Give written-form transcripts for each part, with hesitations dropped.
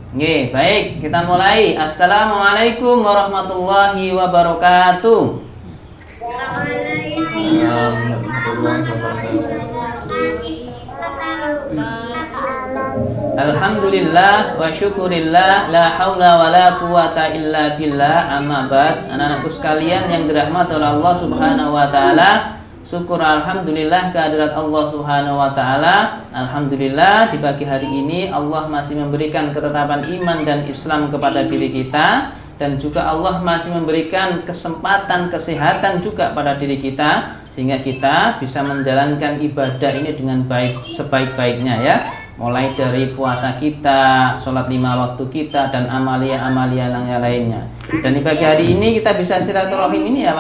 Nggih, baik, kita mulai. Assalamualaikum warahmatullahi wabarakatuh. Alhamdulillah wa syukurillah, la haula wa la quwata illa billah, amma ba'd. Anak-anakku sekalian yang dirahmati oleh Allah Subhanahu wa taala, syukur alhamdulillah kehadirat Allah Subhanahu wa taala. Alhamdulillah di pagi hari ini Allah masih memberikan ketetapan iman dan Islam kepada diri kita, dan juga Allah masih memberikan kesempatan kesehatan juga pada diri kita, sehingga kita bisa menjalankan ibadah ini dengan baik, sebaik-baiknya ya. Mulai dari puasa kita, sholat 5 waktu kita, dan amalia-amalia yang lainnya. Dan di pagi hari ini kita bisa silaturahim ini ya,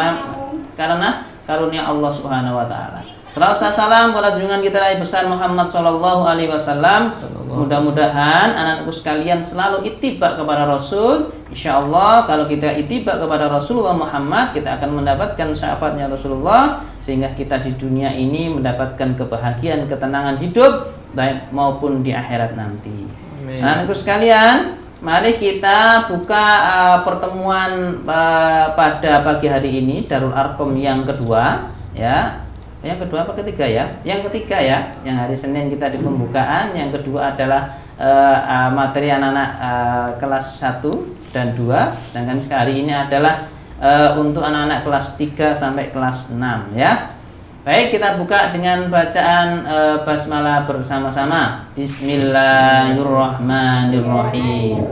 karena karunia Allah Subhanahu wa taala. Salawat dan salam kepada junjungan kita Nabi besar Muhammad sallallahu alaihi wasallam. Mudah-mudahan anak-anakku sekalian selalu ittiba kepada Rasul. Insyaallah kalau kita ittiba kepada Rasulullah Muhammad, kita akan mendapatkan syafaatnya Rasulullah, sehingga kita di dunia ini mendapatkan kebahagiaan, ketenangan hidup baik maupun di akhirat nanti. Anak-anakku sekalian, mari kita buka pertemuan pada pagi hari ini, Darul Arqam yang kedua ya. Yang kedua apa ketiga ya? Yang ketiga ya. Yang hari Senin kita di pembukaan. Yang kedua adalah materi anak-anak kelas 1 dan 2. Sedangkan hari ini adalah untuk anak-anak kelas 3 sampai kelas 6 ya. Baik, kita buka dengan bacaan basmalah bersama-sama. Bismillahirrahmanirrahim.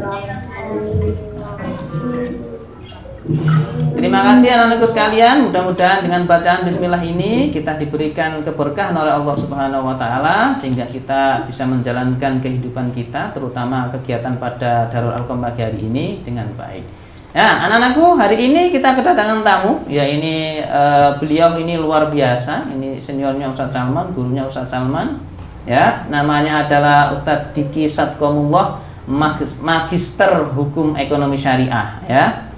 Terima kasih anak-anakku sekalian. Mudah-mudahan dengan bacaan bismillah ini kita diberikan keberkahan oleh Allah Subhanahu wa taala, sehingga kita bisa menjalankan kehidupan kita, terutama kegiatan pada Darul Arqam pagi hari ini dengan baik. Ya, anak-anakku, hari ini kita kedatangan tamu. Ya, ini beliau ini luar biasa. Ini seniornya Ustadz Salman, gurunya Ustadz Salman. Ya, namanya adalah Ustadz Diki Sadqomullah, Magister Hukum Ekonomi Syariah. Ya,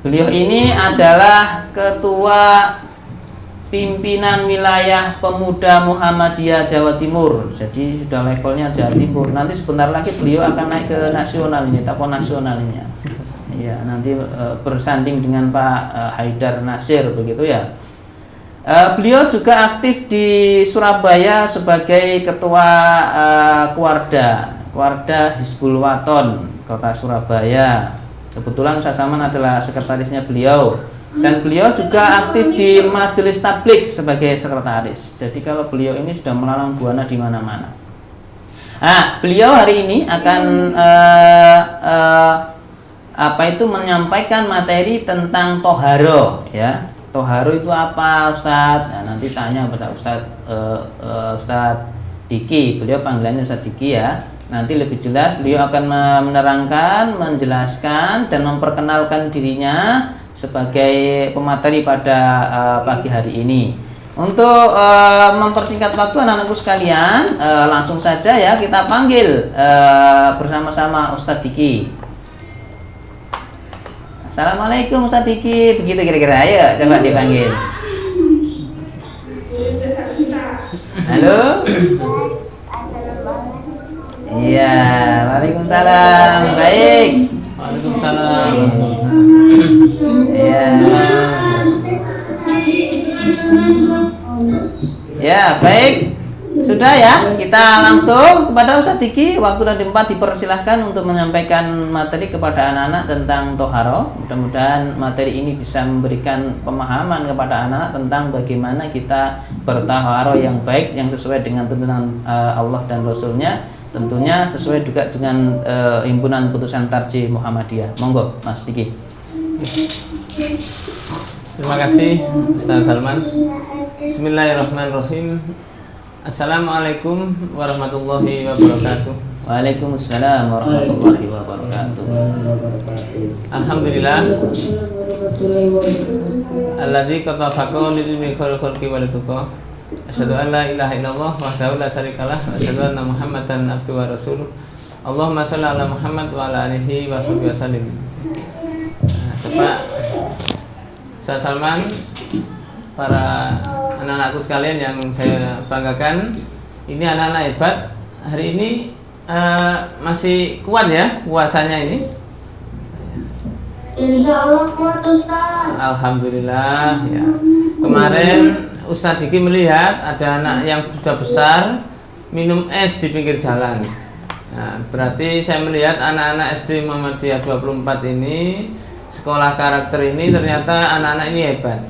beliau ini adalah Ketua Pimpinan Wilayah Pemuda Muhammadiyah Jawa Timur. Jadi sudah levelnya Jawa Timur. Nanti sebentar lagi beliau akan naik ke nasional ini, tahap nasionalnya. Ya, nanti bersanding dengan Pak Haidar Nasir begitu ya. Beliau juga aktif di Surabaya sebagai ketua Kuarda Hizbul Waton Kota Surabaya. Kebetulan Ustaz Salman adalah sekretarisnya beliau, dan beliau juga aktif di Majelis Tablik sebagai sekretaris. Jadi kalau beliau ini sudah melalang buana di mana-mana. Nah, beliau hari ini akan menyampaikan materi tentang toharo ya. Toharo itu apa, Ustadz? Nah, nanti tanya kepada Ustadz Diki. Beliau panggilannya Ustadz Diki ya. Nanti lebih jelas beliau akan menerangkan, menjelaskan, dan memperkenalkan dirinya sebagai pemateri pada pagi hari ini. Untuk mempersingkat waktu anak-anakku sekalian, langsung saja ya kita panggil bersama-sama Ustadz Diki. Assalamualaikum Ustadz Diki, begitu kira-kira. Ayo coba dipanggil. Halo. Iya, waalaikumsalam. Baik. Waalaikumsalam. Iya. Ya, baik. Sudah ya, kita langsung kepada Ustadz Diki. Waktu dan tempat dipersilahkan untuk menyampaikan materi kepada anak-anak tentang toharo. Mudah-mudahan materi ini bisa memberikan pemahaman kepada anak-anak tentang bagaimana kita bertoharo yang baik, yang sesuai dengan tuntunan Allah dan Rasulnya. Tentunya sesuai juga dengan himpunan putusan Tarjih Muhammadiyah. Monggo Mas Diki. Terima kasih Ustaz Salman. Bismillahirrahmanirrahim. Assalamualaikum warahmatullahi wabarakatuh. Waalaikumsalam warahmatullahi wabarakatuh. Alhamdulillah alladzi qatafaqa lil ilmi khairul khalqi wal tuqa. Asyhadu an la ilaha illallah wahdahu la syarikalah wa asyhadu anna Muhammadan abduhu wa rasuluh. Allahumma shalli ala Muhammad wa ala alihi wa sahbihi wasallim. Coba Ustaz Salman, para anak-anakku sekalian yang saya banggakan, ini anak-anak hebat. Hari ini masih kuat ya puasanya ini? Insya Allah kuat Ustaz. Alhamdulillah ya. Kemarin Ustaz Diki melihat ada anak yang sudah besar minum es di pinggir jalan. Nah, berarti saya melihat anak-anak SD Muhammadiyah 24 ini, sekolah karakter ini ternyata anak-anak ini hebat.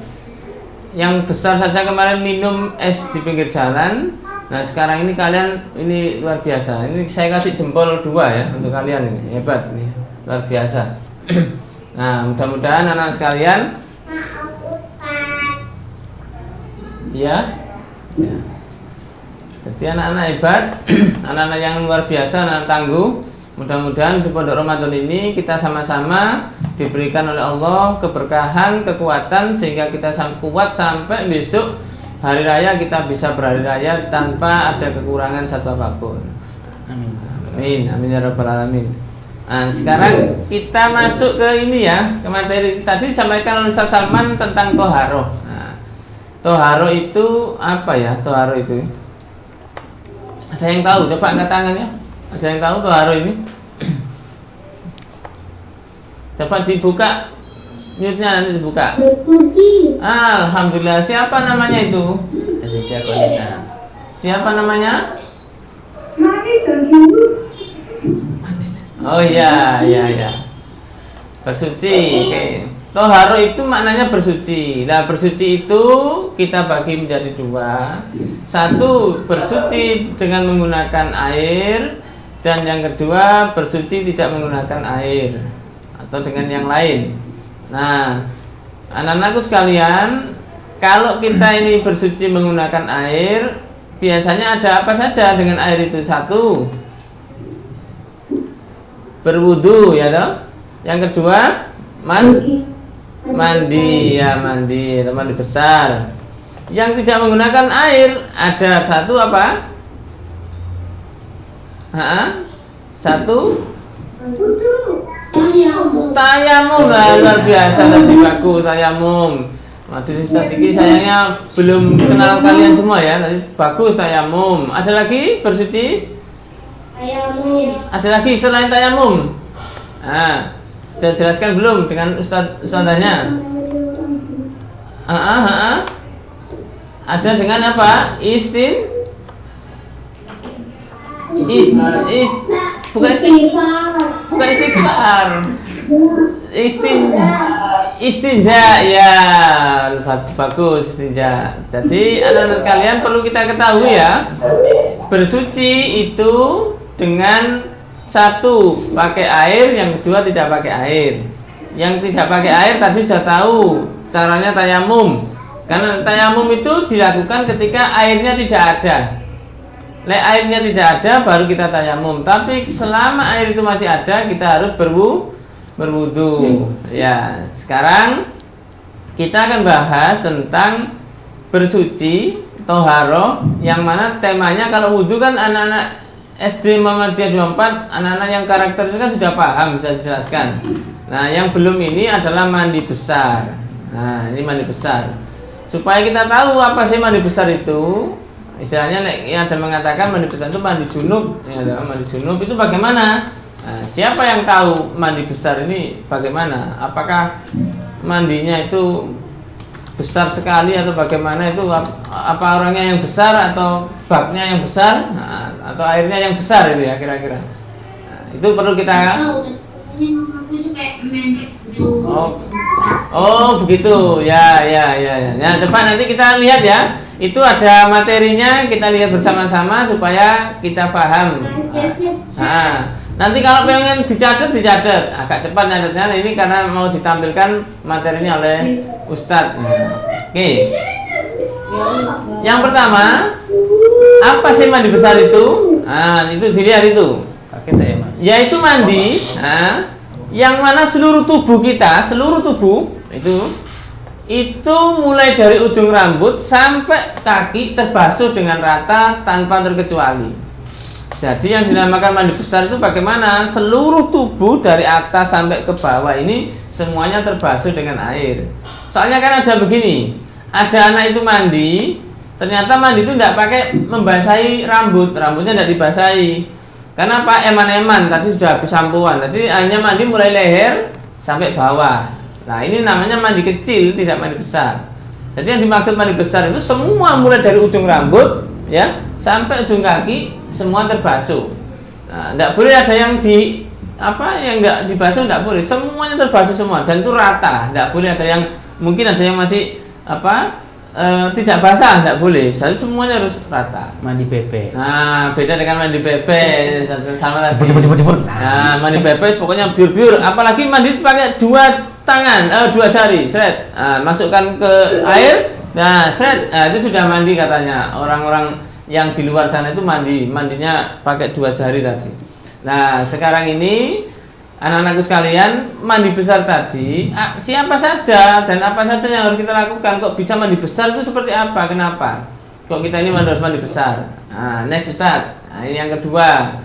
Yang besar saja kemarin minum es di pinggir jalan. Nah sekarang ini kalian ini luar biasa. Ini saya kasih jempol 2 ya untuk kalian ini, hebat nih, luar biasa. Nah mudah-mudahan anak-anak sekalian, Maaf Ustaz. ya. Jadi anak-anak hebat, anak-anak yang luar biasa, anak tangguh. Mudah-mudahan di Pondok Ramadan ini kita sama-sama diberikan oleh Allah keberkahan, kekuatan sehingga kita kuat sampai besok hari raya kita bisa berhari raya tanpa ada kekurangan satu apapun. Amin. Amin, amin ya rabbal alamin. Nah, sekarang kita masuk ke ini ya, ke materi tadi disampaikan oleh Ustaz Salman tentang toharoh. Nah, toharoh itu apa ya? Toharoh itu ada yang tahu? Coba angkat tangannya. Ada yang tahu toharoh ini? Coba dibuka mute-nya, nanti dibuka. Berpuji. Alhamdulillah. Siapa namanya itu? Aziza Konita. Siapa namanya? Mari terjun. Oh iya. Bersuci. Oke. Toharo itu maknanya bersuci. Nah, bersuci itu kita bagi menjadi 2. Satu, bersuci dengan menggunakan air, dan yang kedua, bersuci tidak menggunakan air atau dengan yang lain. Nah, anak-anakku sekalian, kalau kita ini bersuci menggunakan air, biasanya ada apa saja dengan air itu? Satu, berwudu ya toh. Yang kedua, mandi ya, mandi besar. Yang tidak menggunakan air ada satu apa? Satu tayamum. Luar biasa, tadi bagus tayamum. Waduh, Ustaz sayangnya belum kenal kalian semua ya. Tadi bagus tayamum. Ada lagi bersuci? Tayamum. Ada lagi selain tayamum? Nah, sudah jelaskan belum dengan ustazahnya? Ada dengan apa? Bukan istighfar. Istinja ya, bagus istinja. Jadi anak-anak sekalian perlu kita ketahui ya, bersuci itu dengan satu pakai air, yang kedua tidak pakai air. Yang tidak pakai air tadi sudah tahu caranya tayamum. Karena tayamum itu dilakukan ketika airnya tidak ada. Airnya tidak ada baru kita tayamum. Tapi selama air itu masih ada, kita harus berwudu. Ya, sekarang kita akan bahas tentang bersuci, toharoh, yang mana temanya kalau wudu kan anak-anak SD Muhammadiyah 24, anak-anak yang karakter ini kan sudah paham, bisa dijelaskan. Nah, yang belum ini adalah mandi besar. Nah, ini mandi besar. Supaya kita tahu apa sih mandi besar itu, istilahnya yang ada mengatakan mandi besar itu mandi junub. Ya, mandi junub itu bagaimana? Nah, siapa yang tahu mandi besar ini bagaimana? Apakah mandinya itu besar sekali atau bagaimana, itu apa orangnya yang besar atau baknya yang besar, atau airnya yang besar itu ya kira-kira. Nah, itu perlu kita. Oh begitu ya. Nah, cepat nanti kita lihat ya. Itu ada materinya, kita lihat bersama-sama supaya kita paham. Nanti kalau pengen dicatat, agak cepat nyatetnya ini karena mau ditampilkan materinya oleh Ustadz. Oke. Yang pertama, apa sih mandi besar itu? Nah, itu dilihat itu. Pakai ya, Mas. Yaitu mandi, yang mana seluruh tubuh kita, itu mulai dari ujung rambut sampai kaki terbasuh dengan rata tanpa terkecuali. Jadi yang dinamakan mandi besar itu bagaimana? Seluruh tubuh dari atas sampai ke bawah ini semuanya terbasuh dengan air. Soalnya kan ada begini, ada anak itu mandi, ternyata mandi itu tidak pakai membasahi rambutnya tidak dibasahi. Karena apa? Eman-eman tadi sudah habis sampoan. Tadi hanya mandi mulai leher sampai bawah. Nah, ini namanya mandi kecil, tidak mandi besar. Jadi yang dimaksud mandi besar itu semua mulai dari ujung rambut ya sampai ujung kaki semua terbasuh. Nah, tidak boleh ada yang yang enggak dibasuh, tidak boleh. Semuanya terbasuh semua dan itu rata. Tidak boleh ada yang mungkin ada yang masih tidak basah, tidak boleh. Jadi semuanya harus rata. Mandi bebek. Nah, beda dengan mandi bebek sama tadi. Cepet. Nah, mandi bebek pokoknya biur-biur. Apalagi mandi pakai 2 tangan, 2 jari, seret. Nah, masukkan ke air. Nah, seret. Nah, itu sudah mandi katanya. Orang-orang yang di luar sana itu mandinya pakai 2 jari tadi. Nah, sekarang ini anak-anakku sekalian, mandi besar tadi siapa saja dan apa saja yang harus kita lakukan? Kok bisa mandi besar itu seperti apa? Kenapa? Kok kita ini harus mandi besar? Nah, next Ustaz. Nah, ini yang kedua.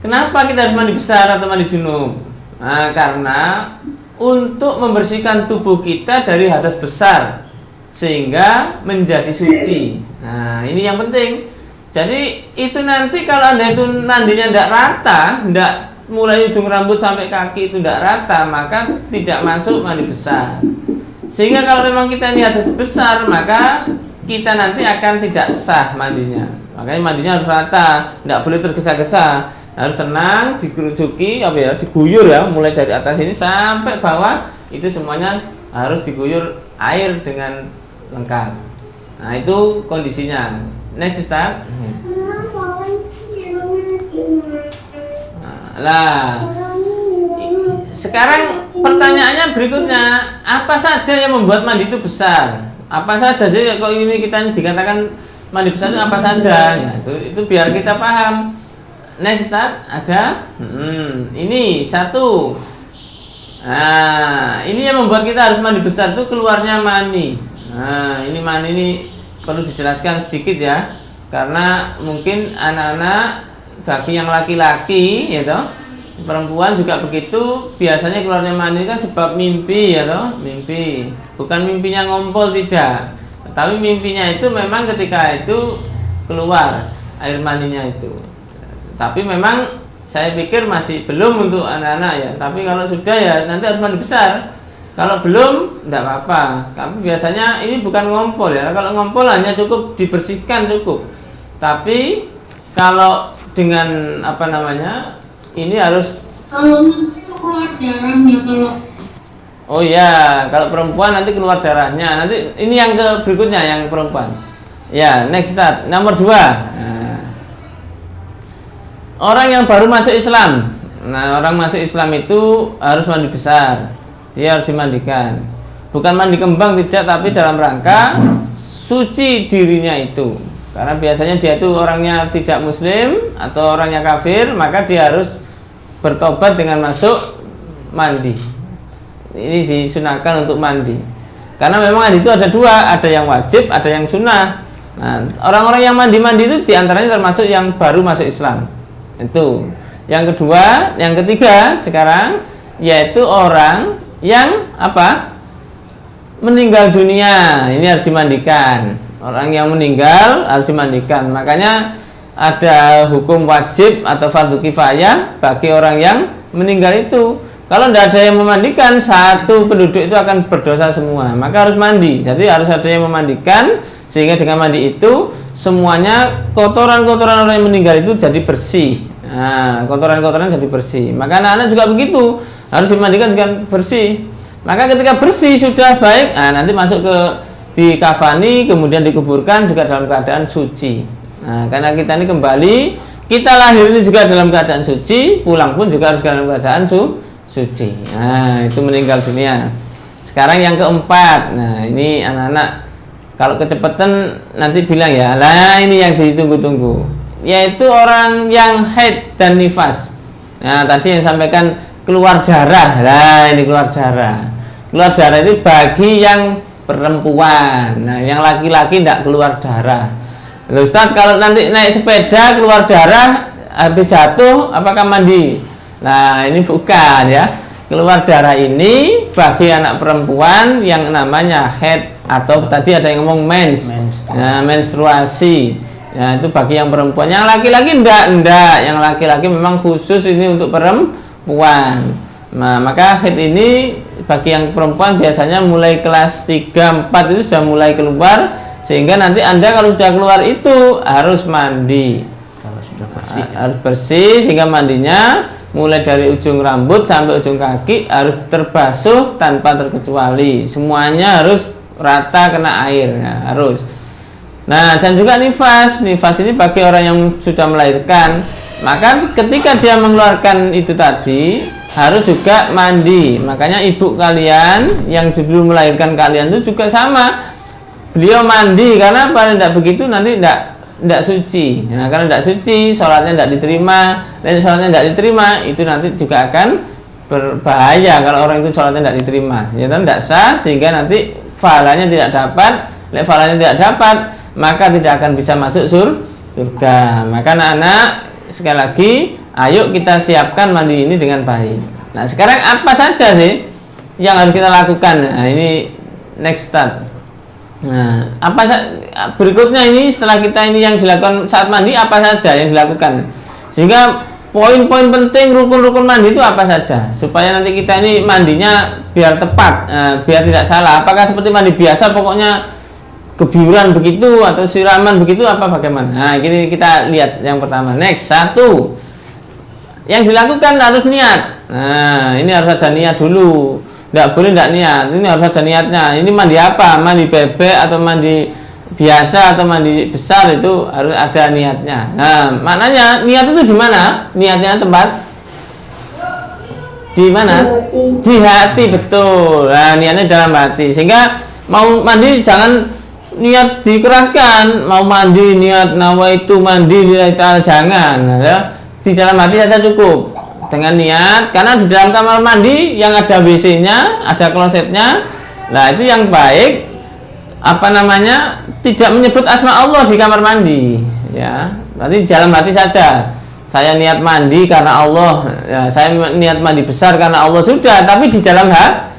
Kenapa kita harus mandi besar atau mandi junub? Nah, karena untuk membersihkan tubuh kita dari hadas besar sehingga menjadi suci. Nah, ini yang penting. Jadi itu nanti kalau Anda itu mandinya tidak rata, tidak mulai ujung rambut sampai kaki itu tidak rata, maka tidak masuk mandi besar. Sehingga kalau memang kita ini hadas besar, maka kita nanti akan tidak sah mandinya. Makanya mandinya harus rata, tidak boleh tergesa-gesa, harus tenang, dikerucuki, diguyur ya, mulai dari atas ini sampai bawah itu semuanya harus diguyur air dengan lengkap. Nah, itu kondisinya. Next Ustaz. Lah, sekarang pertanyaannya berikutnya, apa saja yang membuat mandi itu besar? Apa saja sih kok ini kita dikatakan mandi besar itu apa saja? Ya, itu biar kita paham. Next Ustaz, ada? Ini satu. Nah, ini yang membuat kita harus mandi besar itu keluarnya mani. Nah, ini mani ini perlu dijelaskan sedikit ya, karena mungkin anak-anak bagi yang laki-laki ya toh, perempuan juga begitu, biasanya keluarnya mani kan sebab mimpi ya toh, mimpi. Bukan mimpinya ngompol, tidak. Tapi mimpinya itu memang ketika itu keluar air maninya itu. Tapi memang saya pikir masih belum untuk anak-anak ya. Tapi kalau sudah ya nanti harus mandi besar. Kalau belum tidak apa-apa. Tapi biasanya ini bukan ngompol ya. Kalau ngompol hanya cukup dibersihkan cukup. Tapi kalau dengan ini harus kalau nanti itu keluar darahnya kalau. Oh iya, kalau perempuan nanti keluar darahnya. Nanti ini yang ke berikutnya yang perempuan. Ya, next start. Nomor 2. Nah, orang yang baru masuk Islam. Nah, orang masuk Islam itu harus mandi besar. Dia harus dimandikan. Bukan mandi kembang tidak, tapi dalam rangka suci dirinya itu. Karena biasanya dia itu orangnya tidak muslim atau orangnya kafir, maka dia harus bertobat dengan masuk mandi. Ini disunahkan untuk mandi. Karena memang mandi itu ada 2, ada yang wajib, ada yang sunnah. Nah, orang-orang yang mandi-mandi itu diantaranya termasuk yang baru masuk Islam. Itu. Yang kedua, yang ketiga sekarang yaitu orang yang meninggal dunia. Ini harus dimandikan. Orang yang meninggal harus dimandikan. Makanya ada hukum wajib atau fardu kifayah bagi orang yang meninggal itu. Kalau tidak ada yang memandikan, satu penduduk itu akan berdosa semua. Maka harus mandi. Jadi harus ada yang memandikan, sehingga dengan mandi itu semuanya kotoran-kotoran orang yang meninggal itu jadi bersih. Nah, kotoran-kotoran jadi bersih. Maka anak-anak juga begitu, harus dimandikan dengan bersih. Maka ketika bersih sudah baik, nanti masuk ke dikafani, kemudian dikuburkan juga dalam keadaan suci. Nah, karena kita ini kembali, kita lahir ini juga dalam keadaan suci, pulang pun juga harus dalam keadaan suci. Nah, itu meninggal dunia. Sekarang yang keempat. Nah, ini anak-anak kalau kecepatan nanti bilang ya, lah ini yang ditunggu-tunggu, yaitu orang yang haid dan nifas. Nah, tadi yang sampaikan keluar darah. Lah, ini keluar darah. Keluar darah ini bagi yang perempuan. Nah, yang laki-laki tidak keluar darah. Loh, Ustaz, kalau nanti naik sepeda keluar darah habis jatuh, apakah mandi? Nah, ini bukan ya. Keluar darah ini bagi anak perempuan yang namanya haid atau tadi ada yang ngomong mens. Nah, menstruasi. Ya, itu bagi yang perempuan. Yang laki-laki enggak. Yang laki-laki memang khusus ini untuk perempuan. Nah, maka haid ini bagi yang perempuan biasanya mulai kelas 3, 4 itu sudah mulai keluar, sehingga nanti Anda kalau sudah keluar itu harus mandi. Kalau sudah bersih. Harus bersih, sehingga mandinya mulai dari ujung rambut sampai ujung kaki harus terbasuh tanpa terkecuali. Semuanya harus rata kena air, ya, harus. Nah, dan juga nifas. Nifas ini bagi orang yang sudah melahirkan. Maka ketika dia mengeluarkan itu tadi harus juga mandi. Makanya ibu kalian yang dulu melahirkan kalian itu juga sama. Beliau mandi karena apa? Tidak begitu nanti tidak suci. Nah, karena tidak suci, sholatnya tidak diterima. Dan sholatnya tidak diterima, itu nanti juga akan berbahaya kalau orang itu sholatnya tidak diterima. Ya kan, tidak sah, sehingga nanti pahalanya tidak dapat. Pahalanya tidak dapat, maka tidak akan bisa masuk surga. Maka anak-anak, sekali lagi, ayo kita siapkan mandi ini dengan baik. Nah, sekarang apa saja sih yang harus kita lakukan? Nah, ini next start. Nah, berikutnya ini setelah kita ini yang dilakukan saat mandi apa saja yang dilakukan? Sehingga poin-poin penting rukun-rukun mandi itu apa saja supaya nanti kita ini mandinya biar tepat, biar tidak salah. Apakah seperti mandi biasa pokoknya kebiuran begitu atau siraman begitu apa bagaimana? Nah, ini kita lihat yang pertama. Next, 1. Yang dilakukan harus niat. Nah, ini harus ada niat dulu. Tidak boleh tidak niat. Ini harus ada niatnya. Ini mandi apa? Mandi bebek atau mandi biasa atau mandi besar, itu harus ada niatnya. Nah, maknanya niat itu di mana? Niatnya tempat di mana? Di hati, betul. Nah, niatnya dalam hati. Sehingga mau mandi jangan niat dikeraskan. Mau mandi niat nawaitu mandi jangan, ya. Di dalam hati saja cukup. Dengan niat, karena di dalam kamar mandi yang ada WC-nya, ada klosetnya. Nah, itu yang baik tidak menyebut asma Allah di kamar mandi, ya. Berarti di dalam hati saja. Saya niat mandi karena Allah, ya, saya niat mandi besar karena Allah, sudah, tapi di dalam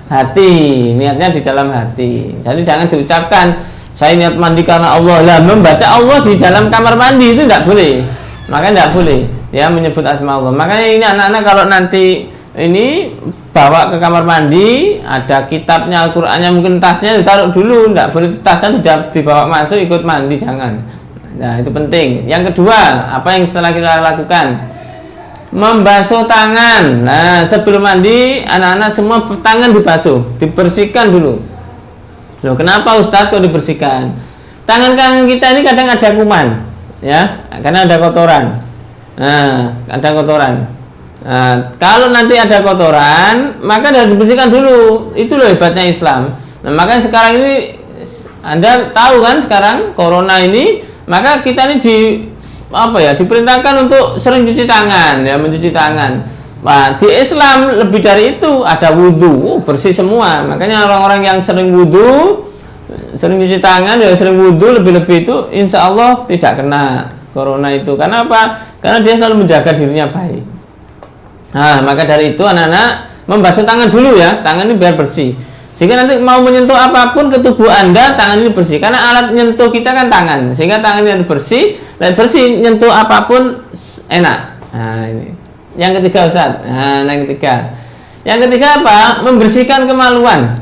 hati, niatnya di dalam hati. Jadi jangan diucapkan saya niat mandi karena Allah. Lah, membaca Allah di dalam kamar mandi itu tidak boleh. Maka tidak boleh ya menyebut asma Allah. Makanya ini anak-anak kalau nanti ini bawa ke kamar mandi, ada kitabnya, Al-Qur'annya, mungkin tasnya ditaruh dulu, tidak boleh tasnya tidak dibawa masuk ikut mandi, jangan. Nah, itu penting. Yang kedua, apa yang setelah kita lakukan? Membasuh tangan. Nah, sebelum mandi anak-anak semua tangan dibasuh, dibersihkan dulu. Loh, kenapa Ustadz kok dibersihkan? Tangan kita ini kadang ada kuman, ya, karena ada kotoran. Nah, ada kotoran. Nah, kalau nanti ada kotoran, maka harus dibersihkan dulu. Itu loh hebatnya Islam. Nah, makanya sekarang ini Anda tahu kan, sekarang corona ini, maka kita ini diperintahkan untuk sering cuci tangan, ya, mencuci tangan. Nah, di Islam lebih dari itu, ada wudhu, bersih semua. Makanya orang-orang yang sering wudhu, sering cuci tangan, ya sering wudhu lebih-lebih itu, insya Allah tidak kena corona itu. Karena apa? Karena dia selalu menjaga dirinya baik. Nah, maka dari itu anak-anak membasuh tangan dulu, ya, tangan ini biar bersih. Sehingga nanti mau menyentuh apapun ke tubuh Anda, tangan ini bersih. Karena alat nyentuh kita kan tangan, sehingga tangan ini bersih. Dan bersih, nyentuh apapun enak. Nah, ini. Yang ketiga, Ustaz. Nah, yang ketiga. Yang ketiga apa? Membersihkan kemaluan.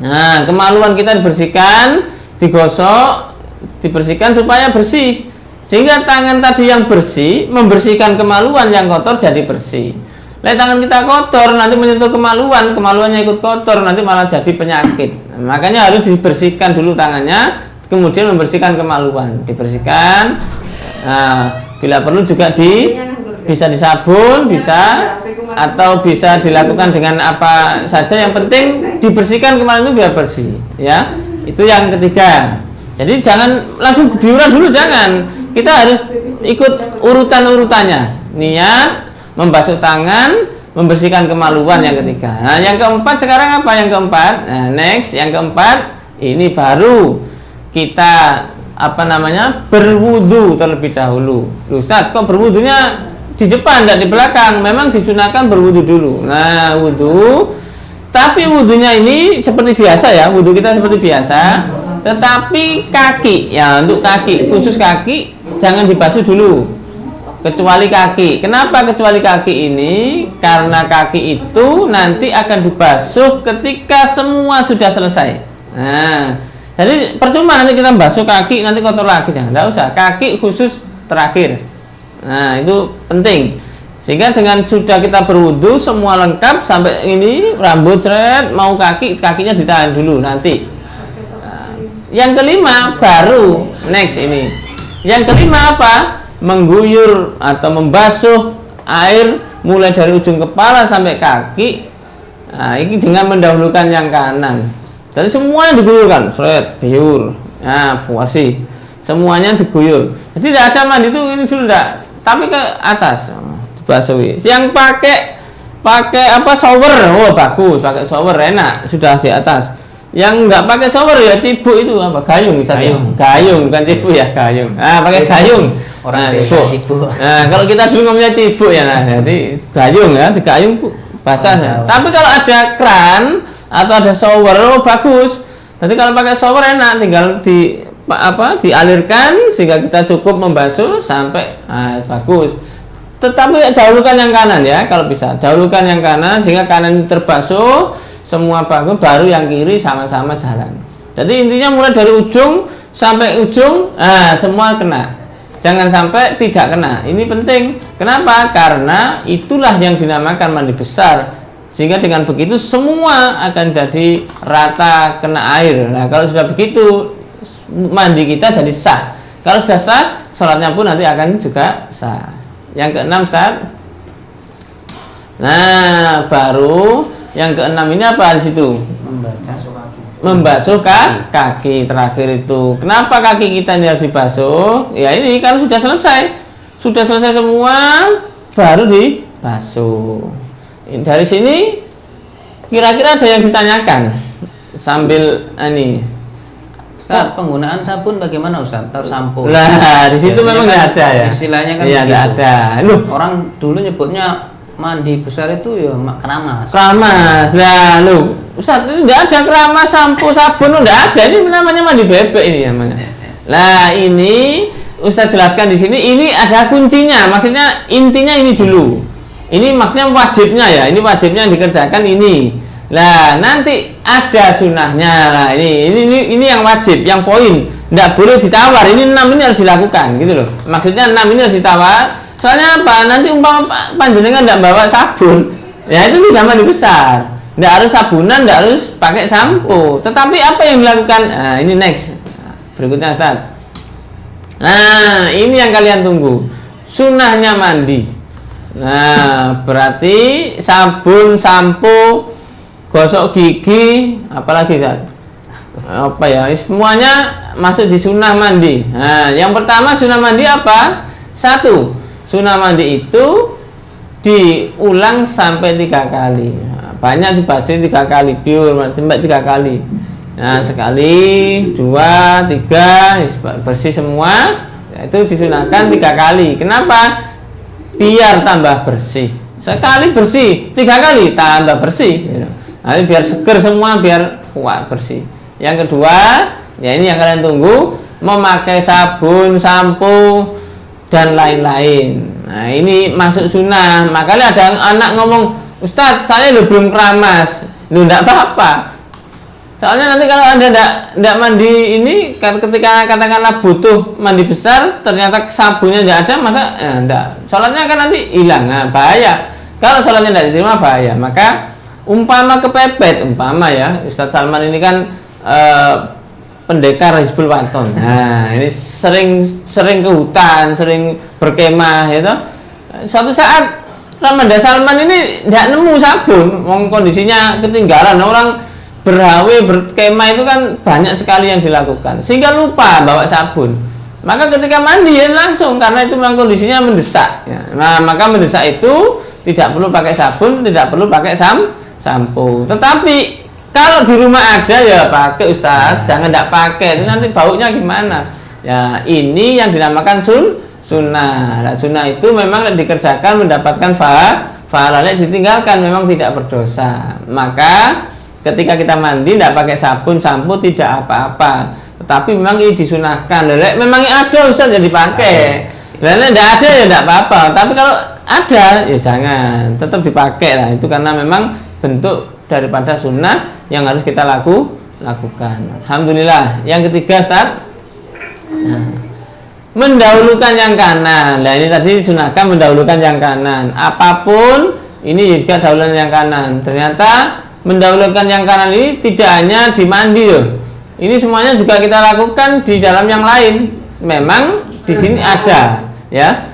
Nah, kemaluan kita dibersihkan, digosok, dibersihkan supaya bersih. Sehingga tangan tadi yang bersih membersihkan kemaluan yang kotor jadi bersih. Nah, tangan kita kotor nanti menyentuh kemaluan, kemaluannya ikut kotor, nanti malah jadi penyakit. Nah, makanya harus dibersihkan dulu tangannya, kemudian membersihkan kemaluan, dibersihkan. Nah, bila perlu juga bisa disabun, bisa, atau bisa dilakukan dengan apa saja. Yang penting dibersihkan kemaluan itu biar bersih, ya. Itu yang ketiga. Jadi jangan langsung kebiuran dulu, jangan. Kita harus ikut urutan-urutannya. Niat, membasuh tangan, membersihkan kemaluan yang ketiga. Nah, yang keempat sekarang apa? Yang keempat, nah, next, yang keempat ini baru kita berwudu terlebih dahulu. Ustaz, kok berwudunya di depan dan di belakang? Memang disunahkan berwudu dulu. Nah, wudu, tapi wudunya ini seperti biasa, ya, wudu kita seperti biasa. Tetapi kaki, ya untuk kaki, khusus kaki jangan dibasuh dulu, kecuali kaki. Kenapa kecuali kaki ini? Karena kaki itu nanti akan dibasuh ketika semua sudah selesai. Nah, jadi percuma nanti kita basuh kaki nanti kotor lagi, jangan, tidak usah. Kaki khusus terakhir. Nah, itu penting. Sehingga dengan sudah kita berwudu semua lengkap sampai ini rambut seret, mau kakinya ditahan dulu nanti. Nah, yang kelima baru next ini. Yang kelima apa? Mengguyur atau membasuh air mulai dari ujung kepala sampai kaki. Nah, ini dengan mendahulukan yang kanan. Jadi semuanya diguyurkan, seret, biur, nah, bersih. Semuanya diguyur. Jadi tidak ada mandi itu ini dulu tidak, tapi ke atas. Basuhi. Yang pakai apa shower, oh bagus, pakai shower enak, sudah di atas. Yang nggak pakai shower ya cibuk itu apa, gayung misalnya. Gayung bukan cibuk ya, gayung. Ah, pakai gayung. Orang cibuk. Nah, kalau kita dulu ngomongnya cibuk ya, nah, jadi gayung ya, di gayung basah. Tapi kalau ada keran atau ada shower, oh bagus. Jadi kalau pakai shower enak, tinggal dialirkan sehingga kita cukup membasuh sampai bagus. Tetapi dahulukan yang kanan ya, kalau bisa dahulukan yang kanan sehingga kanan terbasuh semua bagus, baru yang kiri sama-sama jalan. Jadi intinya mulai dari ujung sampai ujung, semua kena. Jangan sampai tidak kena. Ini penting. Kenapa? Karena itulah yang dinamakan mandi besar. Sehingga dengan begitu semua akan jadi rata kena air. Nah, kalau sudah begitu mandi kita jadi sah. Kalau sudah sah, sholatnya pun nanti akan juga sah. Yang keenam, Ustaz. Nah, baru yang keenam ini apa di situ? Membasuh kaki terakhir itu. Kenapa kaki kita ini harus dibasuh? Ya ini kan sudah selesai. Sudah selesai semua, baru dibasuh. Dari sini kira-kira ada yang ditanyakan sambil ini. Ustaz, penggunaan sabun bagaimana Ustaz? Atau sampo? Lah, di situ memang nggak ada ya. Istilahnya kan iya, nggak ada. Loh, orang dulu nyebutnya mandi besar itu ya keramas. Keramas. Nah, lu Ustaz, itu nggak ada keramas, sampo, sabun, nggak ada. Ini namanya mandi bebek ini namanya. Nah, ini Ustaz jelaskan di sini. Ini ada kuncinya. Maksudnya intinya ini dulu. Ini maksudnya wajibnya ya. Ini wajibnya yang dikerjakan ini. Nah, nanti ada sunnahnya. Nah, ini yang wajib, yang poin. Nggak boleh ditawar. Ini 6 ini harus dilakukan, gitu loh. Maksudnya 6 ini harus ditawar. Soalnya apa? Nanti umpama panjenengan nggak bawa sabun, ya itu sudah mandi besar. Nggak harus sabunan, nggak harus pakai sampo. Tetapi apa yang dilakukan? Nah, ini next. Berikutnya, Ustaz. Nah, ini yang kalian tunggu. Sunnahnya mandi. Nah, berarti sabun, sampo, gosok gigi, apalagi Ustaz? Apa ya? Semuanya masuk di sunnah mandi. Nah, yang pertama sunnah mandi apa? 1. Sunnah mandi itu diulang sampai 3 kali. Nah, banyak dibasuh 3 kali, pure sampai 3 kali. Nah, sekali, 2, 3, bersih semua. Itu disunahkan 3 kali. Kenapa? Biar tambah bersih. Sekali bersih, 3 kali tambah bersih. Nanti biar seger semua, biar kuat bersih. Yang kedua, ya ini yang kalian tunggu, memakai sabun, sampo, dan lain-lain. Nah, ini masuk sunnah. Makanya ada anak ngomong, Ustadz, saya belum keramas. Enggak apa-apa. Soalnya nanti kalau Anda enggak mandi ini, ketika katakanlah butuh mandi besar, ternyata sabunnya enggak ada, masa enggak. Sholatnya kan nanti hilang, nah, bahaya. Kalau sholatnya enggak diterima, bahaya. Maka umpama kepepet, umpama ya, Ustadz Salman ini kan pendekar Hizbul Waton. Nah, ini sering ke hutan, sering berkemah, gitu. Suatu saat Ramadan Salman ini tidak nemu sabun, kondisinya ketinggalan. Orang berkemah itu kan banyak sekali yang dilakukan, sehingga lupa bawa sabun. Maka ketika mandi ya langsung, karena itu memang kondisinya mendesak. Ya. Nah, maka mendesak itu tidak perlu pakai sabun, tidak perlu pakai sampo. Tetapi kalau di rumah ada ya pakai Ustaz, jangan tidak pakai, itu nanti baunya gimana? Ya ini yang dinamakan sunnah. Nah, sunnah itu memang dikerjakan mendapatkan pahala, ditinggalkan memang tidak berdosa. Maka ketika kita mandi tidak pakai sabun, sampo tidak apa-apa. Tetapi memang ini disunahkan. Lek memang ada Ustaz ya dipakai. Lek tidak ada ya tidak apa-apa. Tapi kalau ada ya jangan, tetap dipakai lah. Itu karena memang bentuk daripada sunnah yang harus kita lakukan. Alhamdulillah. Yang ketiga Ustaz, mendahulukan yang kanan. Nah ini tadi sunahkan mendahulukan yang kanan. Apapun ini juga dahulukan yang kanan. Ternyata mendahulukan yang kanan ini tidak hanya di mandi loh. Ini semuanya juga kita lakukan di dalam yang lain. Memang di sini ada, ya.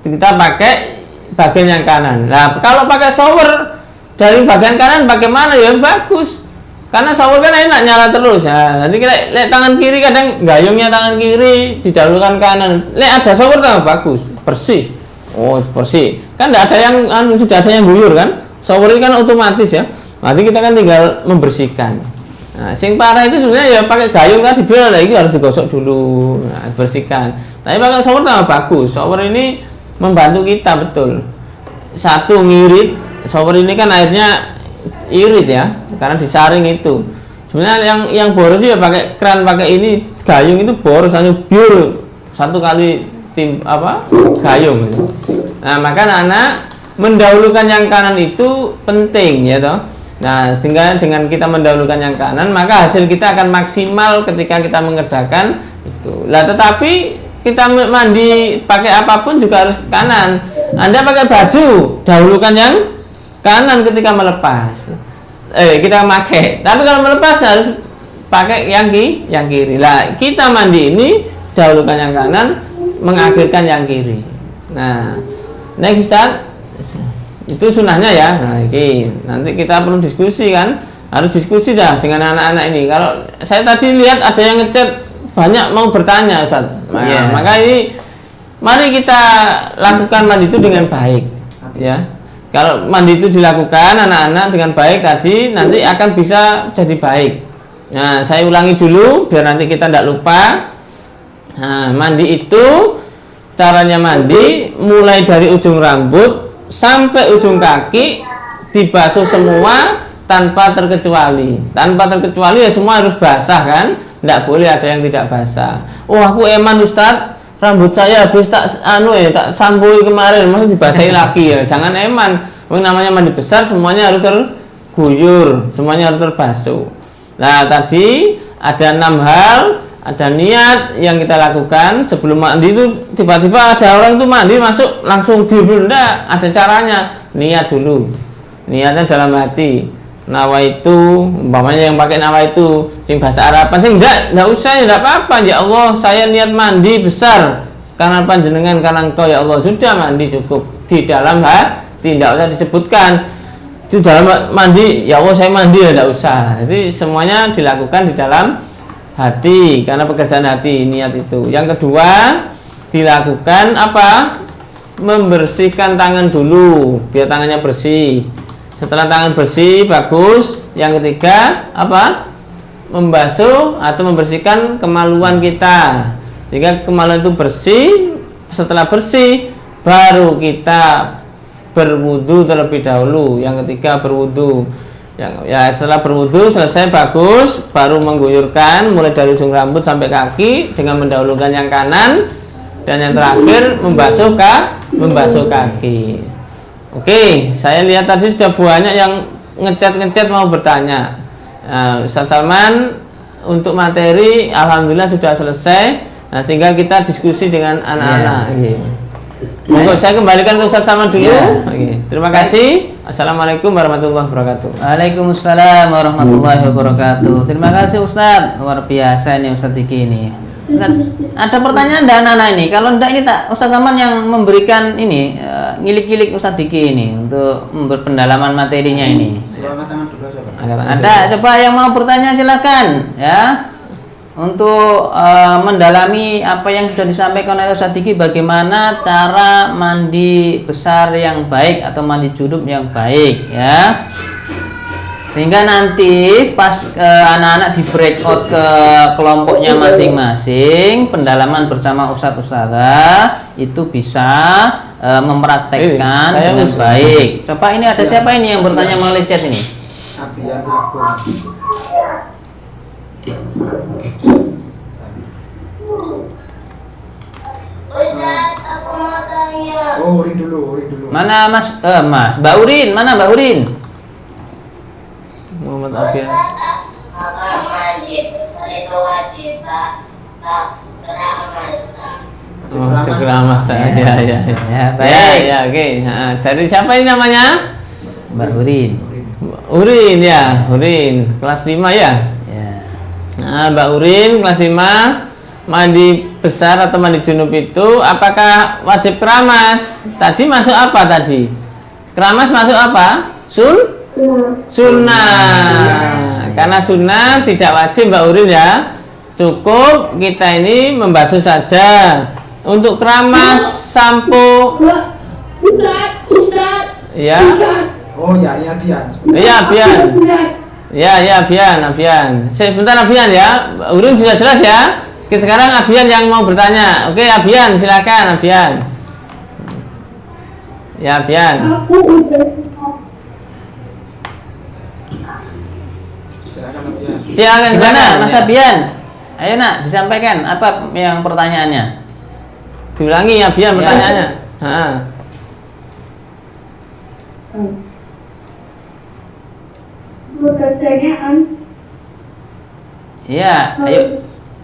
Kita pakai bagian yang kanan. Nah, kalau pakai shower dari bagian kanan bagaimana ya? Bagus. Karena shower kan enak nyala terus. Ya, nanti kita lihat tangan kiri kadang gayungnya tangan kiri didahulukan kanan. Lihat ada shower kan bagus, bersih. Oh, bersih. Kan tidak ada yang sudah ada yang buyur kan? Shower ini kan otomatis ya. Nanti kita kan tinggal membersihkan. Nah, sing parah itu sebenarnya ya pakai gayung kan dibilang lagi harus digosok dulu, bersihkan. Tapi pakai shower tambah bagus. Shower ini membantu kita betul. Satu ngirit, shower ini kan airnya irit ya, karena disaring itu. Sebenarnya yang boros ya pakai keran pakai ini gayung itu boros hanya biur satu kali gayung gitu. Nah maka anak mendahulukan yang kanan itu penting ya toh. Nah, sehingga dengan kita mendahulukan yang kanan, maka hasil kita akan maksimal ketika kita mengerjakan itu. Lah, tetapi kita mandi pakai apapun juga harus kanan. Anda pakai baju, dahulukan yang kanan ketika melepas. Kita pakai. Tapi kalau melepas harus pakai yang kiri. Lah, kita mandi ini dahulukan yang kanan, mengakhirkan yang kiri. Nah, next Ustaz. Itu sunahnya ya. Nah, nanti kita perlu diskusi kan, harus diskusi dah dengan anak-anak ini. Kalau saya tadi lihat ada yang ngechat banyak mau bertanya Ustaz. Maka ini mari kita lakukan mandi itu dengan baik ya. Kalau mandi itu dilakukan anak-anak dengan baik tadi nanti akan bisa jadi baik. Nah, saya ulangi dulu biar nanti kita tidak lupa. Nah, mandi itu caranya mandi mulai dari ujung rambut sampai ujung kaki dibasuh semua tanpa terkecuali. Tanpa terkecuali ya semua harus basah kan? Tidak boleh ada yang tidak basah. Oh aku eman Ustaz, rambut saya habis tak sambui kemarin, masih dibasahi lagi ya. Jangan eman. Namanya mandi besar semuanya harus terguyur, semuanya harus terbasuh. Nah tadi ada 6 hal. Ada niat yang kita lakukan sebelum mandi itu tiba-tiba ada orang itu mandi masuk langsung biru enggak, ada caranya. Niat dulu. Niatnya dalam hati. Nawaitu, umpamanya yang pakai nawaitu sing bahasa Araban sing enggak usah ya enggak apa-apa. Ya Allah, saya niat mandi besar karena panjenengan karena Engkau ya Allah. Sudah mandi cukup di dalam hati, tidak usah disebutkan. Di dalam mandi, ya Allah saya mandi ya enggak usah. Jadi semuanya dilakukan di dalam hati karena pekerjaan hati niat itu. Yang kedua dilakukan apa? Membersihkan tangan dulu biar tangannya bersih. Setelah tangan bersih bagus. Yang ketiga apa? Membasuh atau membersihkan kemaluan kita sehingga kemaluan itu bersih. Setelah bersih baru kita berwudu terlebih dahulu. Yang ketiga berwudu. Ya setelah berwudu selesai bagus baru mengguyurkan mulai dari ujung rambut sampai kaki dengan mendahulukan yang kanan dan yang terakhir membasuh kaki. Oke, saya lihat tadi sudah banyak yang ngechat mau bertanya. Ustaz Salman untuk materi alhamdulillah sudah selesai. Nah tinggal kita diskusi dengan anak-anak. Monggo saya kembalikan ke Ustaz Salman dulu. Terima kasih. Assalamualaikum warahmatullahi wabarakatuh. Waalaikumsalam warahmatullahi wabarakatuh. Terima kasih Ustaz. Luar biasa ini Ustaz Diki ini. Ustaz, ada pertanyaan dari anak-anak ini. Kalau enggak ini tak Ustaz Salman yang memberikan ini ngilik-ngilik Ustaz Diki ini untuk pendalaman materinya ini. Ada coba yang mau bertanya silakan ya. Untuk mendalami apa yang sudah disampaikan oleh Ustaz Diki, bagaimana cara mandi besar yang baik atau mandi junub yang baik ya, sehingga nanti pas anak-anak di breakout ke kelompoknya masing-masing pendalaman bersama Ustadz-Ustadzah itu bisa mempraktekkan dengan baik. Coba ini ada siapa ini yang bertanya melalui chat ini? Ustaz, aku mau tanya. Oh, Urin dulu. Mana Mas? Mbak Urin, mana Mbak Urin? Muhammad Afian. Apakah mandi itu wajib tak keramas? Oh, segera Mas. Ya. Ya, baik. Ya, oke. Nah, dari siapa ini namanya? Mbak Urin. Urin ya, Urin kelas 5 ya. Ya. Nah, Mbak Urin kelas 5, mandi besar atau mandi junub itu apakah wajib keramas? Tadi masuk apa tadi? Keramas masuk apa? Sunnah. Karena sunnah tidak wajib Mbak Urin ya. Cukup kita ini membasuh saja. Untuk keramas sampo ya. Oh ya, ini Abian. Iya, Abian. Ya, Abian. Sebentar Abian ya. Urin sudah jelas ya. Sekarang Abian yang mau bertanya. Oke, Abian, silakan Abian. Ya, Abian. Silakan Gimana Mas ya. Abian? Ayo nak, disampaikan apa yang pertanyaannya? Diulangi Abian pertanyaannya. Pertanyaan. Iya, ayo.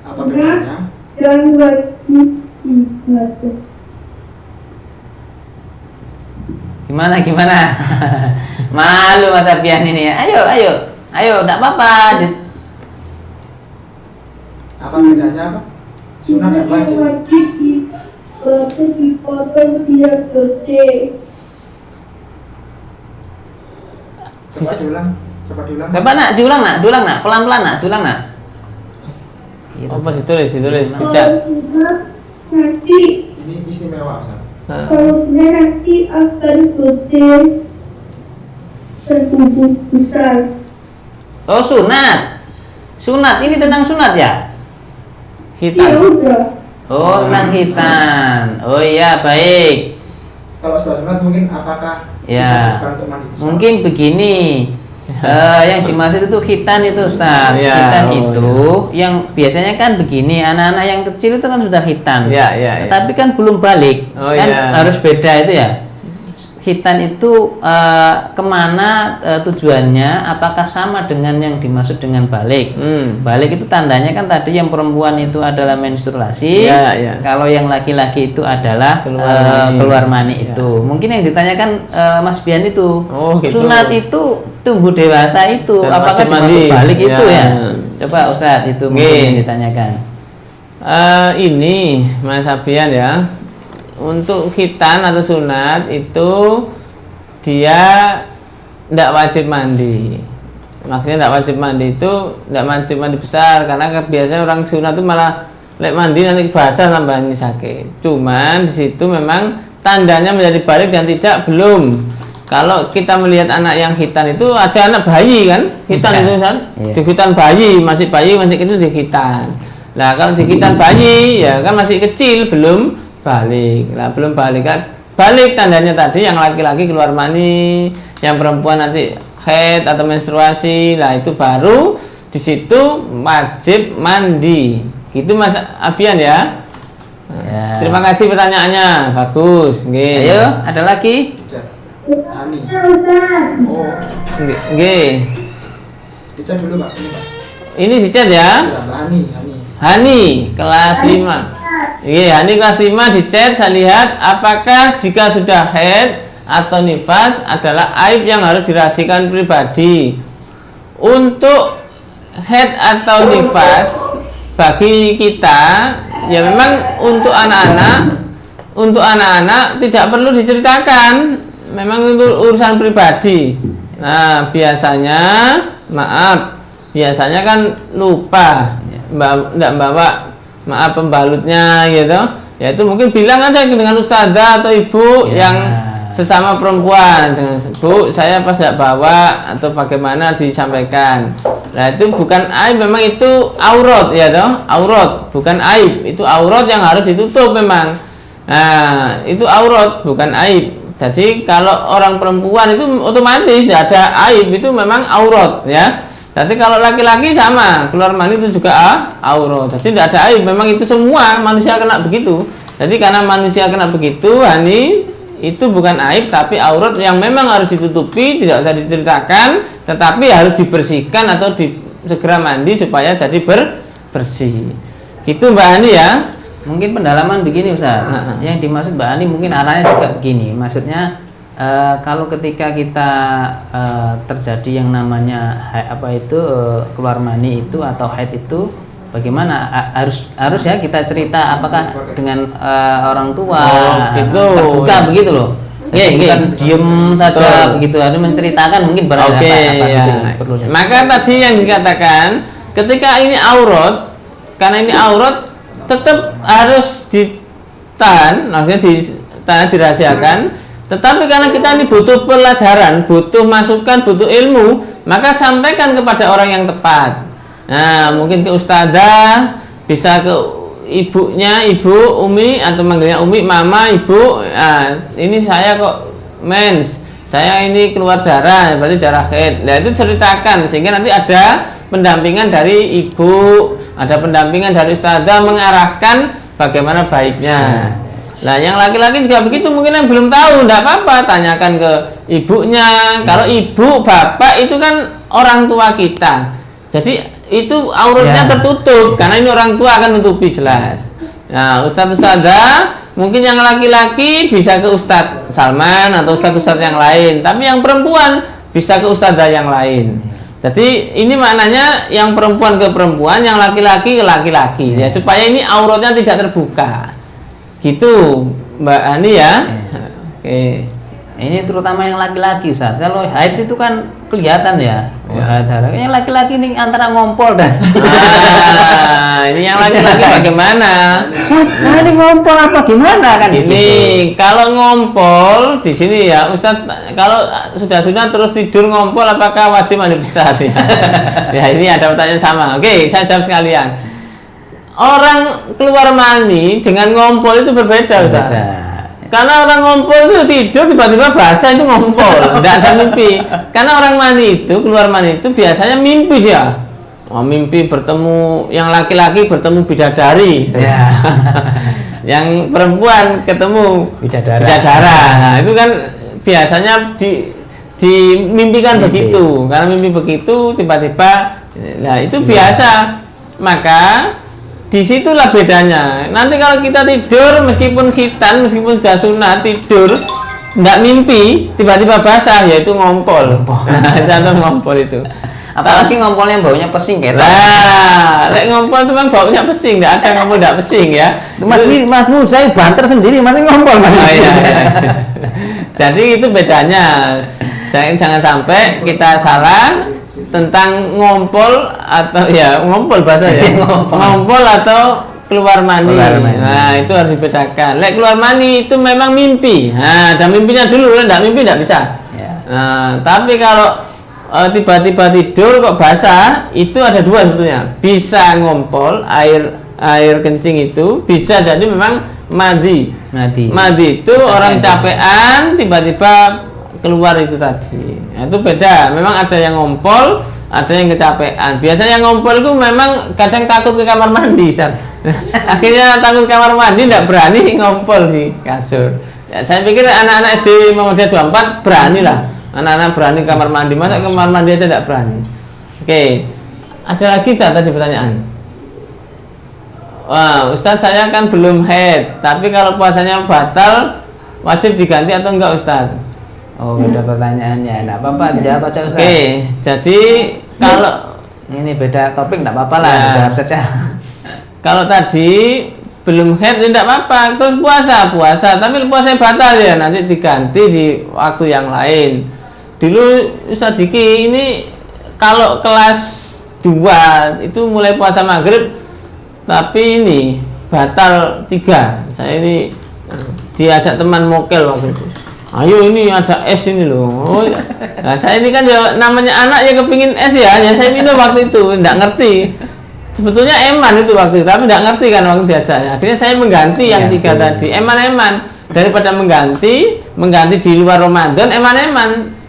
Apa bedanya? Dan wajib ibadah. Gimana? Malu Mas Abian ini ya. Ayo, enggak apa-apa. Apa bedanya apa? Sunnah dan wajib. Wajib ibadah dipotong dia gede. Coba diulang. Coba nak, diulang nak, pelan-pelan nak, diulang nak. Gitu. Apa ditulis, Kalau dicat. sudah nanti, Ini istimewa, Ustaz. kalau sudah nanti akan gede tertubuh besar. Oh, sunat. Sunat ini tentang sunat ya? Ya Hitam. udah. Oh, tentang hitam. Oh iya, baik. Kalau sudah sunat mungkin apakah Ya. diwajibkan untuk mandi besar? Mungkin begini. Yang dimaksud itu khitan itu Ustaz. Ya, Khitan oh, itu yang biasanya kan begini, anak-anak yang kecil itu kan sudah khitan. Ya. Tapi kan belum balik. Oh, Kan ya. harus beda itu ya. Khitan itu kemana tujuannya? Apakah sama dengan yang dimaksud dengan balik? Balik itu tandanya kan tadi yang perempuan itu adalah menstruasi. Ya. Kalau yang laki-laki itu adalah keluar mani Ya. itu. Mungkin yang ditanyakan Mas Bian itu. Oh, gitu. Sunat itu tumbuh dewasa itu. Dan Apakah wajib dimaksud mandi. balik itu Ya. ya? Coba Ustadz itu mungkin yang ditanyakan. Ini Mas Abian ya. Untuk khitan atau sunat itu dia tidak wajib mandi. Maksudnya tidak wajib mandi itu tidak wajib mandi besar, karena biasanya orang sunat itu malah lek mandi nanti basah tambah ini sakit. Cuman di situ memang tandanya menjadi balik dan tidak belum. Kalau kita melihat anak yang khitan itu ada anak bayi kan, khitan itu kan, Iya. di khitan bayi masih kecil di khitan. Nah kalau di khitan bayi ya kan masih kecil belum balik. Nah belum balik kan, balik tandanya tadi yang laki-laki keluar mani, yang perempuan nanti haid atau menstruasi. Lah itu baru di situ wajib mandi. Gitu Mas Abian ya. Ya. Terima kasih pertanyaannya, bagus. Nggih. Ayo, ada lagi? Dicat. Hani. Oh, Nggih. dicat dulu Pak. Ini Pak. Ini dicat ya. Ya, Mbak Hani. Hani kelas 5. Iya, Hani kelas 5 dicat. Saya lihat apakah jika sudah haid atau nifas adalah aib yang harus dirahasiakan pribadi. Untuk haid atau nifas bagi kita ya memang untuk anak-anak tidak perlu diceritakan, memang itu urusan pribadi. Nah biasanya kan lupa tidak bawa pembalutnya gitu ya, itu mungkin bilang aja dengan ustazah atau ibu yang sesama perempuan, dengan Bu saya pas tidak bawa atau bagaimana disampaikan. Nah itu bukan aib, memang itu aurat ya toh, aurat bukan aib, itu aurat yang harus ditutup memang. Nah itu aurat bukan aib. Jadi kalau orang perempuan itu otomatis tidak ada aib, itu memang aurat ya. Jadi kalau laki-laki sama, keluar mani itu juga aurat. Jadi tidak ada aib, memang itu semua manusia kena begitu. Jadi karena manusia kena begitu, Hani, itu bukan aib tapi aurat yang memang harus ditutupi, tidak usah diceritakan, tetapi harus dibersihkan atau segera mandi supaya jadi bersih. Gitu Mbak Hani ya. Mungkin pendalaman begini Ustaz. Yang dimaksud Mbak Ani mungkin arahnya juga begini. Maksudnya kalau ketika kita terjadi yang namanya keluar mani itu atau haid itu, bagaimana harus ya kita cerita apakah dengan orang tua terbuka begitu loh. Bukan diem saja begitu, harus menceritakan mungkin apa gitu perlunya. Maka tadi yang dikatakan ketika ini aurat, karena ini aurat tetap harus ditahan, maksudnya ditahan, dirahasiakan. Tetapi karena kita ini butuh pelajaran, butuh masukan, butuh ilmu, maka sampaikan kepada orang yang tepat. Nah, mungkin ke ustazah, bisa ke ibunya, ibu, umi, atau manggilnya umi, mama, ibu. Nah, ini saya kok mens, saya ini keluar darah, berarti darah haid. Nah, itu ceritakan sehingga nanti ada pendampingan dari ibu, ada pendampingan dari ustazah mengarahkan bagaimana baiknya. Nah, yang laki-laki juga begitu, mungkin yang belum tahu, tidak apa-apa, tanyakan ke ibunya. Kalau ibu, bapak itu kan orang tua kita. Jadi itu auratnya tertutup karena ini orang tua akan menutupi jelas. Nah, ustazah mungkin yang laki-laki bisa ke Ustadz Salman atau ustadz yang lain, tapi yang perempuan bisa ke ustazah yang lain. Jadi ini maknanya yang perempuan ke perempuan, yang laki-laki ke laki-laki ya, supaya ini auratnya tidak terbuka. Gitu Mbak Ani ya. Oke. Ini terutama yang laki-laki Ustaz. Kalau haid itu kan kelihatan ya. Yang laki-laki ini antara ngompol dan ini yang laki-laki bagaimana? Saya ini ngompol apa gimana kan? Ini kalau ngompol di sini ya Ustaz, kalau sudah terus tidur ngompol apakah wajib mandi besar ya? Ya ini ada pertanyaan sama. Oke, saya jawab sekalian. Orang keluar mani dengan ngompol itu berbeda Ustaz. Karena orang ngompol itu tidur tiba-tiba basah itu ngompol, tidak ada mimpi. Karena orang mani itu keluar mani itu biasanya mimpi dia. Mimpi bertemu yang laki-laki bertemu bidadari. Ya. Yang perempuan ketemu bidadara. Nah, itu kan biasanya dimimpikan begitu. Karena mimpi begitu tiba-tiba, nah itu biasa. Maka disitulah bedanya. Nanti kalau kita tidur meskipun khitan, meskipun sudah sunat tidur, tidak mimpi, tiba-tiba basah, yaitu ngompol. Contoh ngompol itu. Apalagi ngompolnya baunya pesing kayak. Nah, ngompol itu memang baunya pesing, tidak ada ngompol tidak pesing ya. Mas saya banter sendiri, masih ngompol. Jadi itu bedanya. Jangan sampai kita salah tentang ngompol atau ya ngompol bahasa ya ngompol atau keluar mani. Nah itu harus dibedakan. Keluar mani itu memang mimpi. Nah dan mimpinya dulu, tidak mimpi tidak bisa. Nah tapi kalau tiba-tiba tidur kok basah, itu ada dua sebetulnya. Bisa ngompol air kencing itu, bisa jadi memang madi itu orang capean tiba-tiba keluar itu tadi. Nah, itu beda. Memang ada yang ngompol, ada yang kecapean. Biasanya yang ngompol itu memang kadang takut ke kamar mandi, akhirnya takut kamar mandi, tidak berani ngompol di kasur. Ya, saya pikir anak-anak SD Muhammadiyah 24 berani lah. Anak-anak berani kamar mandi, masa kamar mandi aja tidak berani. Oke. Ada lagi Ustaz tadi pertanyaan. Wah, Ustaz saya kan belum haid, tapi kalau puasanya batal wajib diganti atau enggak Ustaz? Oh, beda pertanyaannya. Enggak apa-apa, dijawab aja Ustaz. Oke, jadi kalau ini beda topik enggak apa-apa lah, dijawab saja. Kalau tadi belum haid tidak apa-apa, terus puasa, tapi puasa batal ya, nanti diganti di waktu yang lain. Dulu Ustaz Diki ini kalau kelas 2 itu mulai puasa maghrib, tapi ini batal 3. Saya ini diajak teman mokel waktu itu. Ayo ini ada es ini loh. Oh, ya. Nah, saya ini kan ya, namanya anak ya kepingin es ya saya minum waktu itu, tidak ngerti. Sebetulnya eman itu waktu itu, tapi tidak ngerti kan waktu diajaknya. Akhirnya saya mengganti yang 3 tadi. Eman-eman daripada mengganti di luar Ramadan, eman-eman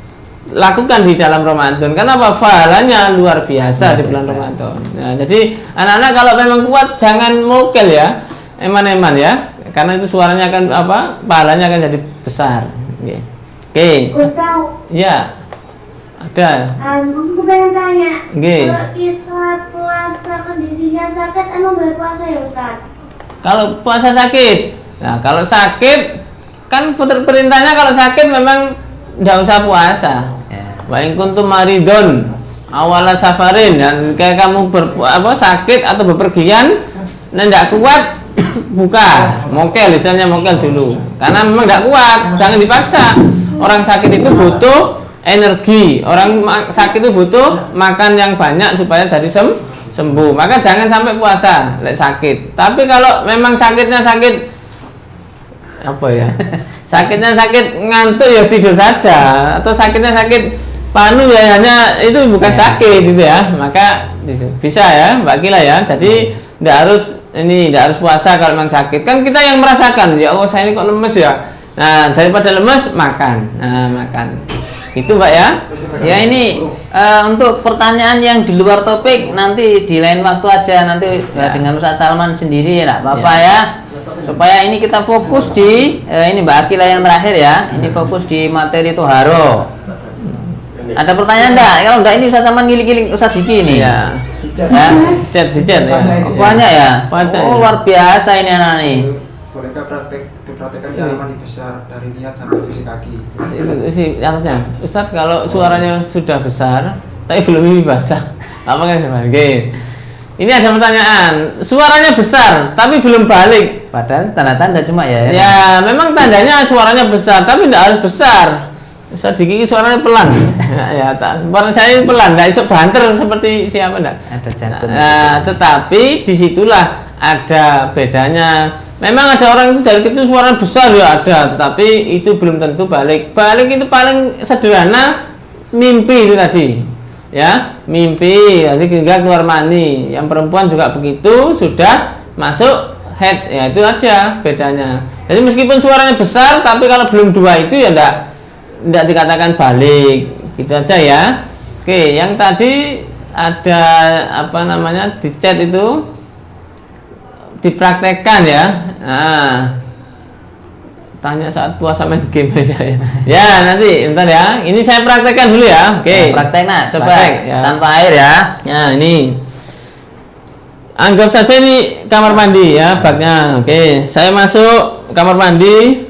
lakukan di dalam Ramadan. Karena apa? Pahalanya luar biasa di bulan Ramadan. Nah, jadi anak-anak kalau memang kuat jangan mokel ya, eman-eman ya. karena itu suaranya akan pahalanya akan jadi besar. Oke. Ustaz, Ya. Ada. aku pengen tanya. Nggih. Kalau kita puasa kondisinya sakit, emang boleh puasa ya Ustaz? Kalau puasa sakit. Nah, kalau sakit kan perintahnya kalau sakit memang enggak usah puasa. Ya. Wa in kuntum maridun awala safarin, dan kayak kamu sakit atau bepergian dan enggak kuat buka, mokel, istilahnya mokel dulu. Karena memang enggak kuat, jangan dipaksa. Orang sakit itu butuh energi. Orang sakit itu butuh makan yang banyak supaya jadi sembuh. Maka jangan sampai puasa lek sakit. Tapi kalau memang sakitnya sakit apa ya? Sakitnya sakit ngantuk ya tidur saja, atau sakitnya sakit panu ya hanya itu bukan sakit gitu ya. Maka bisa ya, Mbak Kila ya. Jadi tidak harus puasa kalau memang sakit. Kan kita yang merasakan, ya Allah saya ini kok lemes ya. Nah, daripada lemes makan. Nah, makan. Itu Mbak ya. Ya ini untuk pertanyaan yang di luar topik nanti di lain waktu aja, nanti dengan Ustaz Salman sendiri ya, Bapak ya. Supaya ini kita fokus di ini Mbak Akila yang terakhir ya. Ini fokus di materi Toharo. Ada pertanyaan enggak? Kalau enggak ini Ustaz Salman giling-giling Ustaz Diki ini. Ya. Ya. Dicet ya. Oh, banyak ya? Banyak. Oh, luar biasa ini anak nih. Bolehkah dipraktekkan cara mandi besar dari niat sampai cuci kaki? Itu sih atasnya. Ustadz kalau suaranya sudah besar tapi belum ini basah, apa kan sebagai? Ini ada pertanyaan. Suaranya besar tapi belum balik. Padahal tanda-tanda cuma ya. Ya, memang tandanya suaranya besar tapi tidak harus besar. Ustadz Diki suaranya pelan. Ya, suara saya ini pelan, tidak iso banter seperti siapa enggak? Ada jantung. Tetapi disitulah ada bedanya. Memang ada orang itu dari kecil suaranya besar ya ada, tetapi itu belum tentu balik. Balik itu paling sederhana mimpi itu tadi. Ya, mimpi, nanti hingga keluar mani. Yang perempuan juga begitu, sudah masuk head. Ya, itu aja bedanya. Jadi meskipun suaranya besar tapi kalau belum dua itu ya enggak dikatakan balik. Gitu aja ya. Oke, yang tadi ada di chat itu dipraktekkan ya. Nah, tanya saat puasa main game aja ya. Ya, nanti bentar ya. Ini saya praktekkan dulu ya. Oke. Nah, praktek nak, coba Praktek, ya. tanpa air ya. Ya, ini. Anggap saja ini kamar mandi ya, baknya. Oke, saya masuk kamar mandi.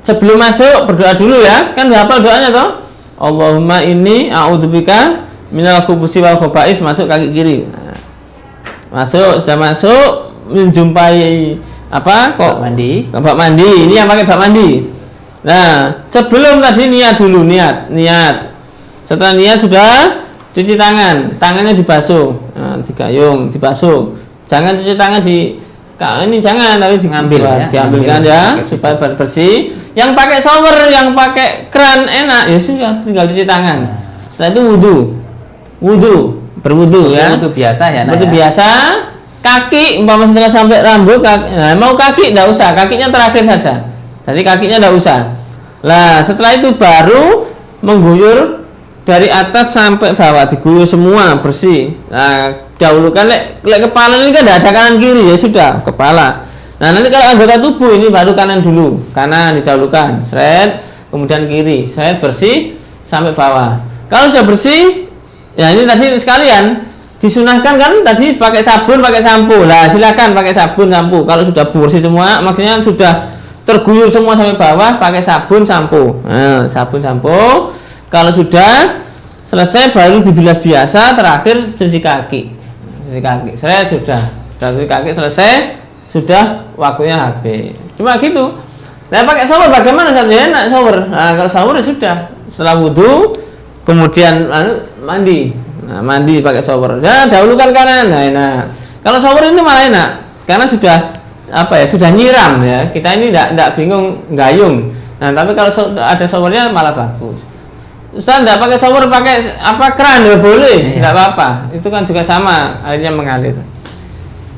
Sebelum masuk berdoa dulu ya. Kan udah hafal doanya toh? Allahumma inni a'udzubika minal khubuthi wal khaba'is, masuk kaki kiri. Nah, masuk, sudah masuk menjumpai bak mandi. Ini yang pakai bak mandi. Nah, sebelum tadi niat dulu, niat. Setelah niat sudah cuci tangan, tangannya dibasuh, digayung, dibasuh. Jangan cuci tangan ini jangan, tapi diambilkan ya, supaya bersih. Yang pakai shower, yang pakai kran enak, ya sudah tinggal cuci tangan. Setelah itu berwudu ya. Itu biasa ya. Seperti biasa. Kaki umpama setelah sampai rambut, mau kaki enggak usah, kakinya terakhir saja. Jadi kakinya enggak usah. Lah, setelah itu baru mengguyur dari atas sampai bawah, diguyur semua bersih. Nah, dahulukan lek kepala ini kan enggak ada kanan kiri ya sudah, kepala. Nah, nanti kalau anggota tubuh ini baru kanan dulu. Kanan didahulukan, seret, kemudian kiri, seret bersih sampai bawah. Kalau sudah bersih, ya ini tadi sekalian disunahkan kan tadi pakai sabun, pakai sampo. Lah silakan pakai sabun, sampo. Kalau sudah bersih semua, maksudnya sudah terguyur semua sampai bawah, pakai sabun, sampo. Nah, sabun, sampo. Kalau sudah selesai baru dibilas biasa, terakhir cuci kaki. Saya sudah cuci kaki selesai, sudah waktunya habis. Cuma gitu. Nah, pakai shower bagaimana saja? Enak shower. Nah, kalau shower sudah setelah wudu, kemudian mandi. Nah, mandi pakai shower. Ya, dahulukan kanan. Nah, enak. Kalau shower ini malah enak karena sudah sudah nyiram ya. Kita ini enggak bingung gayung. Nah, tapi kalau ada showernya malah bagus. Ustaz enggak pakai shower, pakai keran ya boleh, enggak apa-apa. Itu kan juga sama, airnya mengalir.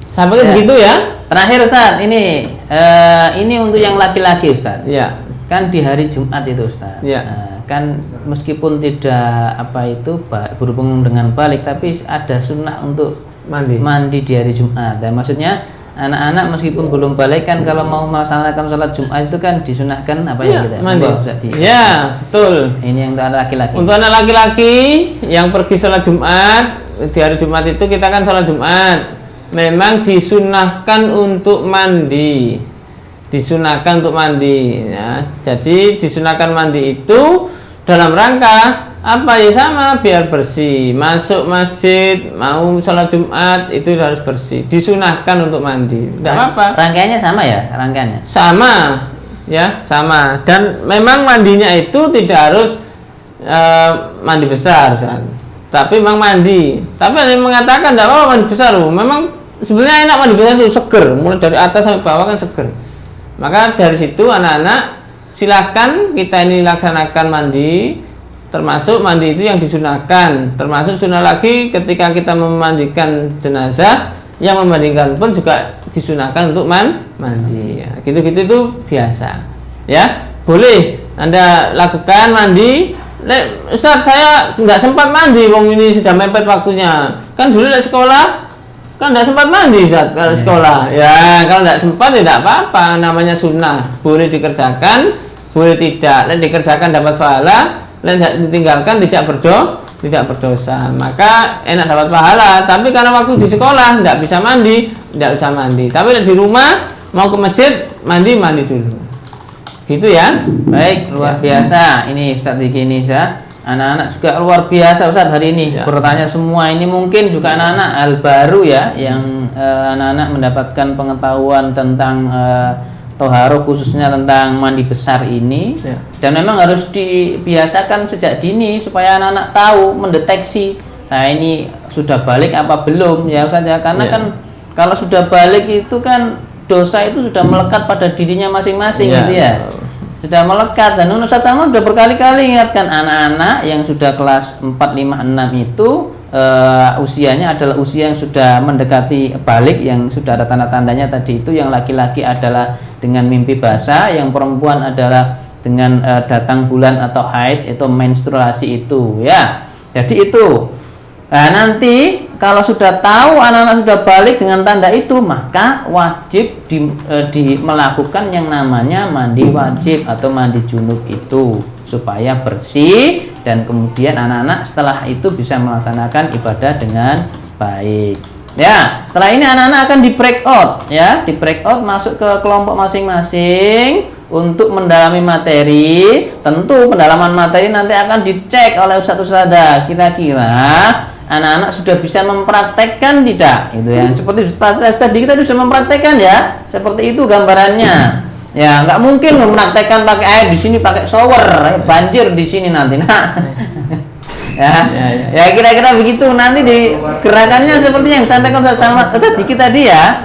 Sampai begitu ya. Terakhir Ustaz, ini untuk yang laki-laki Ustaz. Iya. Kan di hari Jumat itu Ustaz. Iya. Kan meskipun tidak berhubung dengan balik, tapi ada sunnah untuk mandi di hari Jumat. Dan maksudnya anak-anak meskipun belum balik kan kalau mau melaksanakan sholat Jumat itu kan disunahkan apa ya kita? Mandi. Ya, betul. Ini yang untuk anak laki-laki. Untuk anak laki-laki yang pergi sholat Jumat di hari Jumat itu kita kan sholat Jumat. Memang disunahkan untuk mandi. Disunahkan untuk mandi ya. Jadi disunahkan mandi itu dalam rangka apa ya, sama biar bersih. Masuk masjid mau sholat Jumat itu harus bersih. Disunahkan untuk mandi. Tidak apa-apa. Rangkaiannya sama ya, rangkaiannya. Sama ya, sama. Dan memang mandinya itu tidak harus mandi besar, tapi memang mandi. Tapi ada yang mengatakan tidak apa-apa mandi besar. Memang sebenarnya enak mandi besar itu seger, mulai dari atas sampai bawah kan seger. Maka dari situ anak-anak silakan kita ini laksanakan mandi. Termasuk mandi itu yang disunahkan. Termasuk sunnah lagi ketika kita memandikan jenazah, yang memandikan pun juga disunahkan untuk mandi. Ya, gitu-gitu itu biasa. Ya, boleh Anda lakukan mandi. Ustaz, saya nggak sempat mandi, wong ini sudah mepet waktunya. Kan dulu di sekolah kan nggak sempat mandi Ustaz kalau sekolah. Ya, kalau nggak sempat tidak apa-apa, namanya sunnah. Boleh dikerjakan, boleh tidak. Dikerjakan dapat pahala, ditinggalkan tidak berdosa, maka enak dapat pahala. Tapi karena waktu di sekolah tidak bisa mandi, tidak usah mandi. Tapi di rumah mau ke masjid mandi dulu, gitu ya. Baik, luar biasa. Ini Ustaz Diki ini ya. Anak-anak juga luar biasa Ustaz hari ini ya. Bertanya semua ini mungkin juga anak-anak hal baru ya, yang anak-anak mendapatkan pengetahuan tentang toharoh, khususnya tentang mandi besar ini ya. Dan memang harus dibiasakan sejak dini supaya anak-anak tahu mendeteksi saya ini sudah balik apa belum ya Ustaz ya, karena ya. Kan kalau sudah balik itu kan dosa itu sudah melekat pada dirinya masing-masing gitu ya, sudah melekat. Dan Ustaz sama sudah berkali-kali ingatkan anak-anak yang sudah kelas 4, 5, 6 itu usianya adalah usia yang sudah mendekati balik, yang sudah ada tanda-tandanya tadi itu. Yang laki-laki adalah dengan mimpi basah, yang perempuan adalah dengan datang bulan atau haid, itu menstruasi itu ya. Jadi itu nanti kalau sudah tahu anak-anak sudah balik dengan tanda itu, maka wajib melakukan yang namanya mandi wajib atau mandi junub itu supaya bersih, dan kemudian anak-anak setelah itu bisa melaksanakan ibadah dengan baik. Ya, setelah ini anak-anak akan di break out ya, di break out masuk ke kelompok masing-masing untuk mendalami materi. Tentu pendalaman materi nanti akan dicek oleh ustadz-ustadzah, kira-kira anak-anak sudah bisa mempraktekkan tidak, itu ya. Seperti ustadz tadi kita sudah mempraktekkan ya, seperti itu gambarannya. Ya, nggak mungkin mempraktekkan pakai air di sini, pakai shower, banjir di sini nanti. Nah, ya kira-kira begitu. Nanti di gerakannya seperti yang disampaikan Ustaz Diki tadi ya.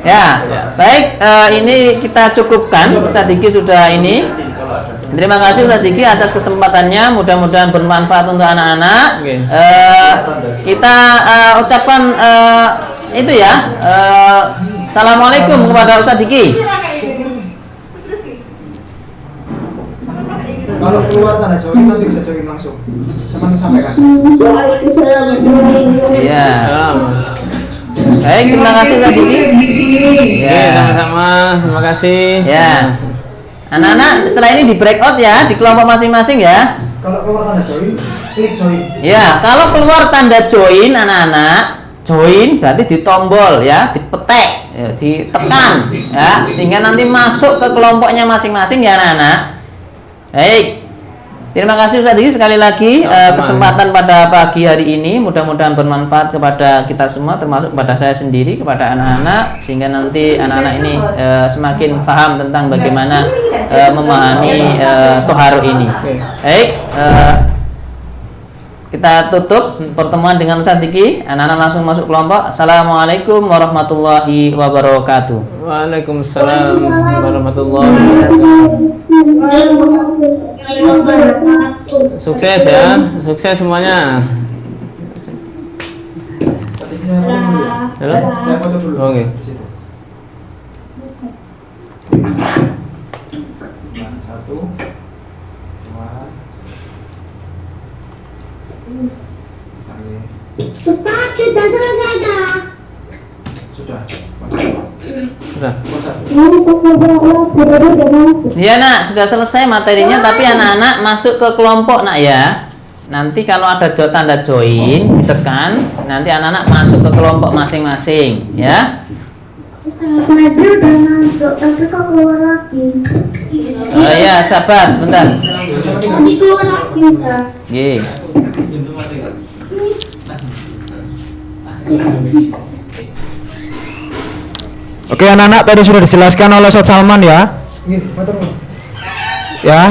Ya, baik. Ini kita cukupkan. Ustaz Diki sudah ini. Terima kasih Ustaz Diki atas kesempatannya. Mudah-mudahan bermanfaat untuk anak-anak. Kita ucapkan itu ya. Assalamualaikum kepada Ustaz Diki. Kalau keluar tanda join nanti bisa join langsung. Sampaikan. Iya. Baik, terima kasih Ustaz Diki. Ya, sama-sama. Terima kasih. Ya. Anak-anak setelah ini di breakout ya, di kelompok masing-masing ya. Kalau keluar tanda join, klik join. Ya, kalau keluar tanda join anak-anak, join berarti ditombol ya, dipetek, ya, ditekan ya, sehingga nanti masuk ke kelompoknya masing-masing ya anak-anak. Baik, terima kasih Ustaz Diki sekali lagi kesempatan pada pagi hari ini. Mudah-mudahan bermanfaat kepada kita semua, termasuk kepada saya sendiri, kepada anak-anak, sehingga nanti anak-anak ini semakin paham tentang bagaimana memahami toharoh ini. Baik, kita tutup pertemuan dengan Ustaz Diki. Anak-anak langsung masuk kelompok. Assalamualaikum warahmatullahi wabarakatuh. Waalaikumsalam warahmatullahi wabarakatuh. Sukses ya, sukses semuanya. Saya foto dulu. Oke. Di situ. Nah, 1, 2. Ustaz, sudah selesai dah. Sudah. Sudah. Iya nak, sudah selesai materinya, tapi anak-anak masuk ke kelompok nak ya. Nanti kalau ada tanda join ditekan, nanti anak-anak masuk ke kelompok masing-masing ya. Nabi udah masuk, tapi kok keluar lagi? Oh ya, sabar sebentar. Nanti keluar lagi Ustaz. Nggih. Oke anak-anak, tadi sudah dijelaskan oleh Ustaz Salman ya. Ya.